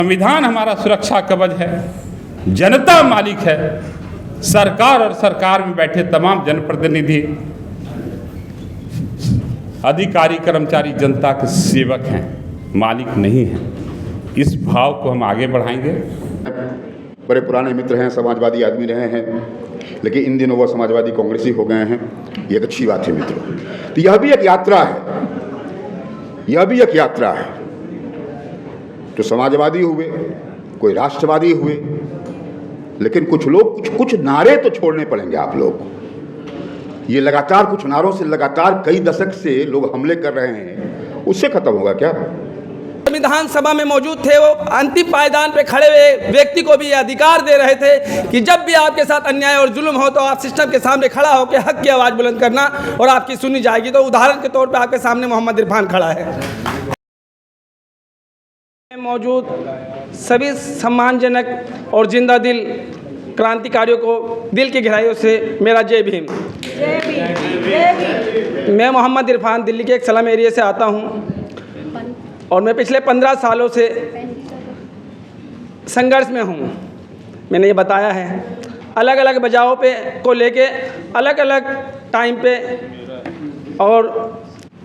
संविधान हमारा सुरक्षा कवच है, जनता मालिक है। सरकार और सरकार में बैठे तमाम जनप्रतिनिधि, अधिकारी, कर्मचारी जनता के सेवक हैं, मालिक नहीं हैं। इस भाव को हम आगे बढ़ाएंगे। बड़े पुराने मित्र हैं, समाजवादी आदमी रहे हैं, लेकिन इन दिनों वह समाजवादी कांग्रेसी हो गए हैं। ये एक अच्छी बात है मित्रों। तो यह भी एक यात्रा है, यह भी एक यात्रा है। तो समाजवादी हुए, कोई राष्ट्रवादी हुए, लेकिन कुछ लोग कुछ नारे तो छोड़ने पड़ेंगे आप लोग। ये लगातार कुछ नारों से लगातार कई दशक से लोग हमले कर रहे हैं, उससे खत्म होगा क्या? संविधान सभा में मौजूद थे, वो अंतिम पायदान पे खड़े हुए व्यक्ति को भी ये अधिकार दे रहे थे कि जब भी आपके साथ अन्याय और जुल्म हो तो आप सिस्टम के सामने खड़ा होकर हक की आवाज़ बुलंद करना और आपकी सुनी जाएगी। तो उदाहरण के तौर पे आपके सामने मोहम्मद इरफान खड़ा है। मौजूद सभी सम्मानजनक और जिंदा दिल क्रांतिकारियों को दिल की गहराइयों से मेरा जय भीम। मैं मोहम्मद इरफान दिल्ली के एक स्लम एरिया से आता हूं और मैं पिछले 15 सालों से संघर्ष में हूं। मैंने ये बताया है, अलग अलग वजहों पे को लेके अलग अलग टाइम पे, और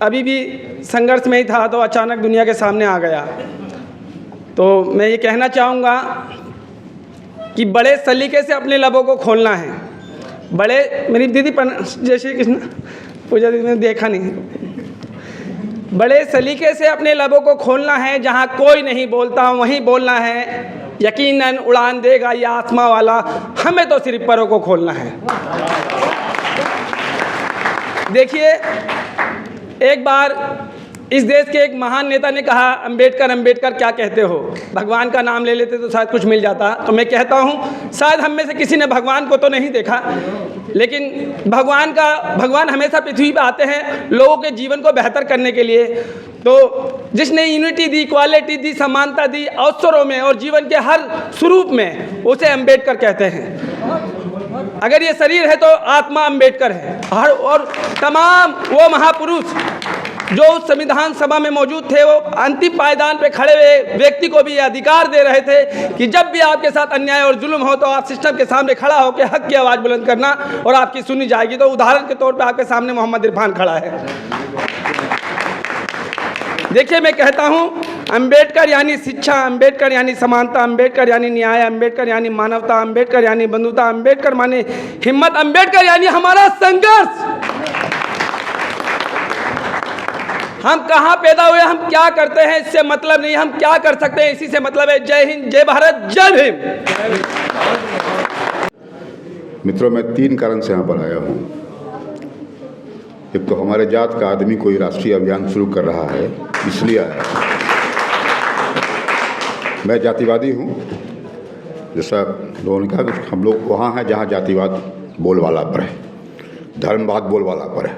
अभी भी संघर्ष में ही था तो अचानक दुनिया के सामने आ गया। तो मैं ये कहना चाहूँगा कि बड़े सलीके से अपने लबों को खोलना है। बड़े, मेरी दीदी जय श्री कृष्ण पूजा दीदी ने देखा नहीं, बड़े सलीके से अपने लबों को खोलना है। जहाँ कोई नहीं बोलता वहीं बोलना है। यकीनन उड़ान देगा ये आसमां वाला, हमें तो सिर्फ परों को खोलना है। देखिए, एक बार इस देश के एक महान नेता ने कहा, अंबेडकर अंबेडकर क्या कहते हो? भगवान का नाम ले लेते तो शायद कुछ मिल जाता। तो मैं कहता हूँ, शायद हम में से किसी ने भगवान को तो नहीं देखा, लेकिन भगवान हमेशा पृथ्वी पे आते हैं लोगों के जीवन को बेहतर करने के लिए। तो जिसने यूनिटी दी, इक्वालिटी दी, समानता दी अवसरों में और जीवन के हर स्वरूप में, उसे अंबेडकर कहते हैं। अगर ये शरीर है तो आत्मा अंबेडकर है। और तमाम वो महापुरुष जो उस संविधान सभा में मौजूद थे, वो अंतिम पायदान पे खड़े हुए व्यक्ति को भी ये अधिकार दे रहे थे कि जब भी आपके साथ अन्याय और जुल्म हो तो आप सिस्टम के सामने खड़ा होकर हक की आवाज़ बुलंद करना और आपकी सुनी जाएगी। तो उदाहरण के तौर पे आपके सामने मोहम्मद इरफान खड़ा है। देखिए, मैं कहता हूँ, अंबेडकर यानी शिक्षा, अंबेडकर यानी समानता, अंबेडकर यानी न्याय, अंबेडकर यानी मानवता, अंबेडकर यानी बंधुता, अंबेडकर माने हिम्मत, अंबेडकर यानी हमारा संघर्ष। हम कहाँ पैदा हुए, हम क्या करते हैं, इससे मतलब नहीं, हम क्या कर सकते हैं इसी से मतलब है। जय हिंद, जय भारत, जय भीम। मित्रों, मैं 3 कारण से यहाँ पर आया हूँ। एक तो हमारे जात का आदमी कोई राष्ट्रीय अभियान शुरू कर रहा है, इसलिए आया। मैं जातिवादी हूँ, जैसा लोगों ने कहा कि हम लोग वहाँ हैं जहाँ जातिवाद बोलबाला पर है, धर्मवाद बोलबाला पर है,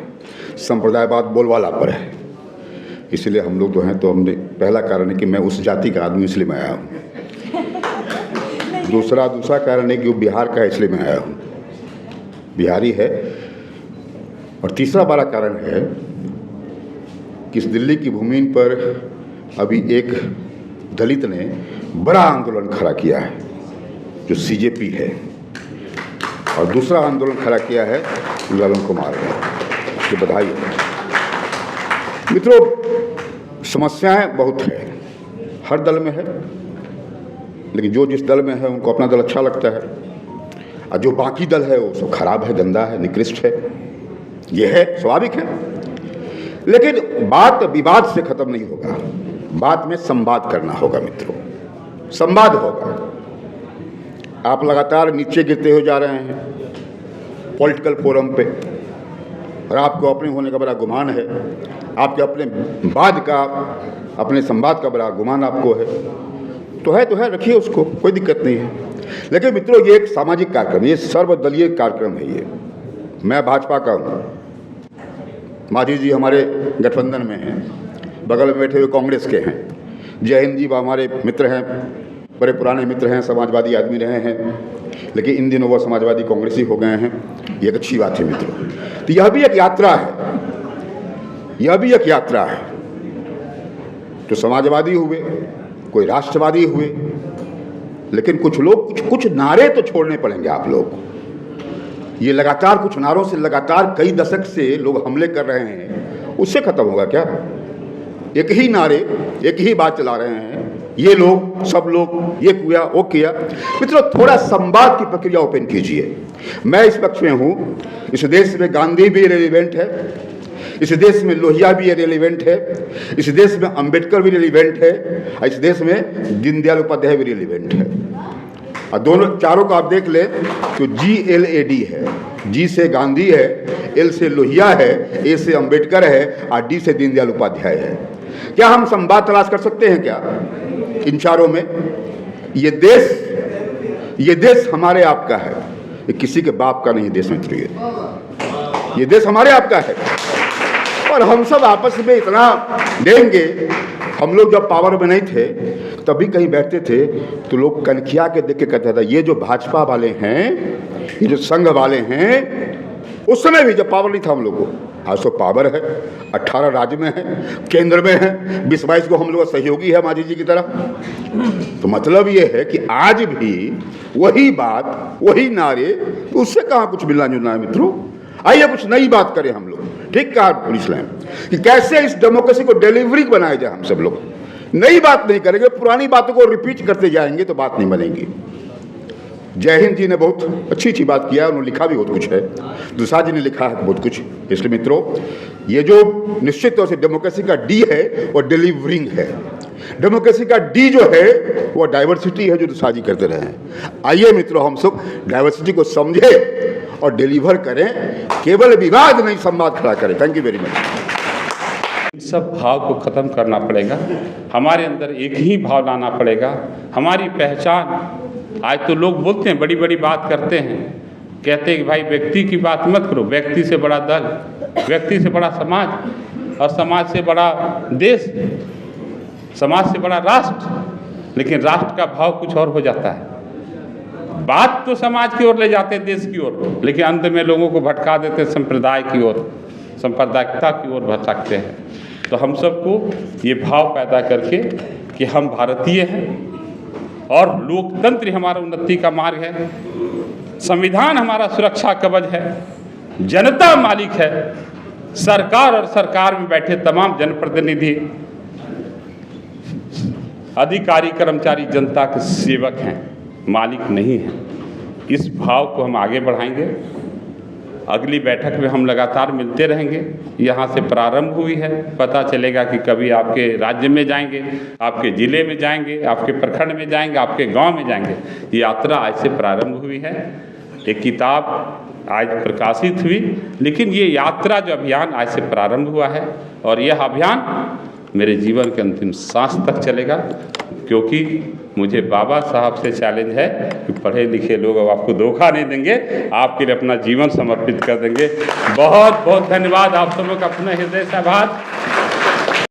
संप्रदायवाद बोलबाला पर है। इसलिए हम लोग जो हैं, तो हमने पहला कारण है कि मैं उस जाति का आदमी, इसलिए मैं आया हूँ। दूसरा कारण है कि वो बिहार का है, इसलिए मैं आया हूँ, बिहारी है। और तीसरा बड़ा कारण है कि इस दिल्ली की भूमि पर अभी एक दलित ने बड़ा आंदोलन खड़ा किया है, जो सीजेपी है, और दूसरा आंदोलन खड़ा किया है ललन कुमार ने। ये बधाई है मित्रों। समस्याएं बहुत है, हर दल में है, लेकिन जो जिस दल में है उनको अपना दल अच्छा लगता है, और जो बाकी दल है वो सब खराब है, गंदा है, निकृष्ट है। ये है, स्वाभाविक है। लेकिन बात विवाद से खत्म नहीं होगा, बात में संवाद करना होगा मित्रों, संवाद होगा। आप लगातार नीचे गिरते हो जा रहे हैं पॉलिटिकल फोरम पे, और आपको अपने होने का बड़ा गुमान है, आपके अपने संवाद का बड़ा गुमान आपको है। तो है, रखिए उसको, कोई दिक्कत नहीं है। लेकिन मित्रों, ये एक सामाजिक कार्यक्रम, ये सर्वदलीय कार्यक्रम है। ये मैं भाजपा का हूँ, माधी जी हमारे गठबंधन में हैं, बगल में बैठे हुए कांग्रेस के हैं, जय हिंद जी हमारे मित्र हैं, बड़े पुराने मित्र हैं, समाजवादी आदमी रहे हैं, लेकिन इन दिनों वह समाजवादी कांग्रेसी हो गए हैं। ये एक अच्छी बात है मित्रों। तो यह भी एक यात्रा है, यह भी एक यात्रा है। तो समाजवादी हुए, कोई राष्ट्रवादी हुए, लेकिन कुछ लोग कुछ नारे तो छोड़ने पड़ेंगे आप लोग। ये लगातार कुछ नारों से लगातार कई दशक से लोग हमले कर रहे हैं, उससे खत्म होगा क्या? एक ही नारे, एक ही बात चला रहे हैं, ये लोग, सब लोग, ये किया, वो किया। मित्रों, थोड़ा संवाद की प्रक्रिया ओपन कीजिए। मैं इस पक्ष में हूँ, इस देश में गांधी भी रेलिवेंट है, इस देश में लोहिया भी रेलिवेंट है, इस देश में अंबेडकर भी रेलिवेंट है, इस देश में दीनदयाल उपाध्याय भी रेलिवेंट है। और दोनों चारों को आप देख लें तो GLAD है, G से गांधी है, L से लोहिया है, A से अंबेडकर है और D से दीनदयाल उपाध्याय है। क्या हम संवाद तलाश कर सकते हैं क्या इन चारों में? ये देश हमारे आपका है, ये किसी के बाप का नहीं देश मित्रों। ये देश हमारे आपका है और हम सब आपस में इतना देंगे। हम लोग जब पावर में नहीं थे तभी कहीं बैठते थे तो लोग कनखिया के देख के कहते थे ये जो भाजपा वाले हैं, ये जो संघ वाले हैं, उस समय भी जब पावर नहीं था हम लोग को। आज तो पावर है, 18 राज्य में है, केंद्र में है, 20-22 को हम लोग सहयोगी है मांझी जी की तरह। तो मतलब ये है कि आज भी वही बात, वही नारे, तो उससे कहाँ कुछ मिलना जुलना है मित्रों। आइए कुछ नई बात करें हम लोग। ठीक कहा पुलिस लाइन कि कैसे इस डेमोक्रेसी को डिलीवरी बनाया जाए। हम सब लोग नई बात नहीं करेंगे, पुरानी बातों को रिपीट करते जाएंगे तो बात नहीं बनेगी। जय हिंद जी ने बहुत अच्छी बात किया, उन्होंने लिखा भी बहुत कुछ है, दुसाद जी ने लिखा है बहुत कुछ। इसलिए मित्रों, ये जो निश्चित तौर से डेमोक्रेसी का डी है वो डिलीवरिंग है। डेमोक्रेसी का डी जो है वो डाइवर्सिटी है, जो दुसाद जी करते रहे हैं। आइए मित्रों, हम सब डाइवर्सिटी को समझे और डिलीवर करें, केवल विवाद नहीं, संवाद खड़ा करें। Thank you very much. सब भाव को ख़त्म करना पड़ेगा, हमारे अंदर एक ही भाव लाना पड़ेगा। हमारी पहचान, आज तो लोग बोलते हैं, बड़ी बड़ी बात करते हैं, कहते हैं कि भाई व्यक्ति की बात मत करो, व्यक्ति से बड़ा दल, व्यक्ति से बड़ा समाज, और समाज से बड़ा देश, समाज से बड़ा राष्ट्र। लेकिन राष्ट्र का भाव कुछ और हो जाता है। बात तो समाज की ओर ले जाते हैं, देश की ओर, लेकिन अंत में लोगों को भटका देते हैं संप्रदाय की ओर, सांप्रदायिकता की ओर भटकते हैं। तो हम सबको ये भाव पैदा करके कि हम भारतीय हैं और लोकतंत्र हमारा उन्नति का मार्ग है, संविधान हमारा सुरक्षा कवच है, जनता मालिक है, सरकार और सरकार में बैठे तमाम जनप्रतिनिधि, अधिकारी, कर्मचारी जनता के सेवक हैं, मालिक नहीं है। इस भाव को हम आगे बढ़ाएंगे। अगली बैठक में हम लगातार मिलते रहेंगे। यहाँ से प्रारंभ हुई है, पता चलेगा कि कभी आपके राज्य में जाएंगे, आपके ज़िले में जाएंगे, आपके प्रखंड में जाएंगे, आपके गांव में जाएंगे। ये यात्रा आज से प्रारंभ हुई है। एक किताब आज प्रकाशित हुई, लेकिन ये यात्रा जो अभियान आज से प्रारंभ हुआ है और यह अभियान मेरे जीवन के अंतिम सांस तक चलेगा, क्योंकि मुझे बाबा साहब से चैलेंज है कि पढ़े लिखे लोग अब आपको धोखा नहीं देंगे, आपके लिए अपना जीवन समर्पित कर देंगे। बहुत बहुत धन्यवाद आप सबों का, अपना हृदय से आभार।